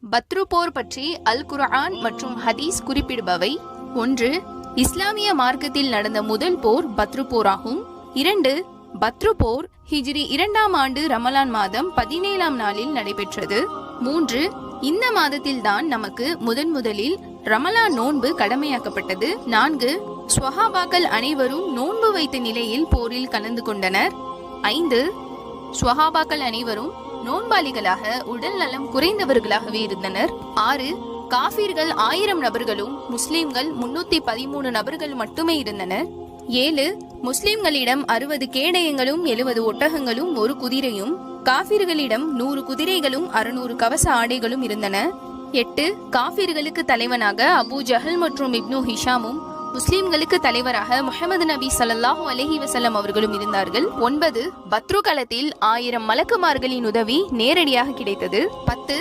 பத்ரு போர் பற்றி அல் குர்ஆன் மற்றும் ஹதீஸ் குறிப்பிடுபவை: 1. இஸ்லாமிய மார்க்கத்தில் நடந்த முதல் போர் பத்ரு போராகும். 2. பத்ரு போர் ஹிஜ்ரி 2ஆம் ஆண்டு ரமலான் மாதம் 17ஆம் நாளில் நடைபெற்றது. 3. இந்த மாதத்தில்தான் நமக்கு முதலில் ரமலான் நோன்பு கடமையாக்கப்பட்டது. 4. ஸ்வஹாபாக்கள் அனைவரும் நோன்பு வைத்த நிலையில் போரில் கலந்து கொண்டனர். 5. ஸ்வஹாபாக்கள் அனைவரும் நோன்பாளிகளாக உடல் நலம் குறைந்தவர்களாகவே இருந்தனர். 6. காஃபிர்கள் 1000 நபர்களும் முஸ்லிம்கள் 313 நபர்கள் மட்டுமே இருந்தனர். 7. முஸ்லிம்களிடம் 60 கேடயங்களும் 70 ஒட்டகங்களும் 1 குதிரையும், காஃபிர்களிடம் 100 குதிரைகளும் 600 கவச ஆடைகளும் இருந்தன. 8. காஃபிர்களுக்கு தலைவனாக அபூ ஜஹல் மற்றும் இப்னு ஹிஷாமும், முஸ்லிம்களுக்கு தலைவராக முஹம்மது நபி ஸல்லல்லாஹு அலைஹி வஸல்லம் அவர்களும் இருந்தார்கள். 9. பத்ரு களத்தில் 1000 மலக்குமார்களின் உதவி நேரடியாக கிடைத்தது. 10.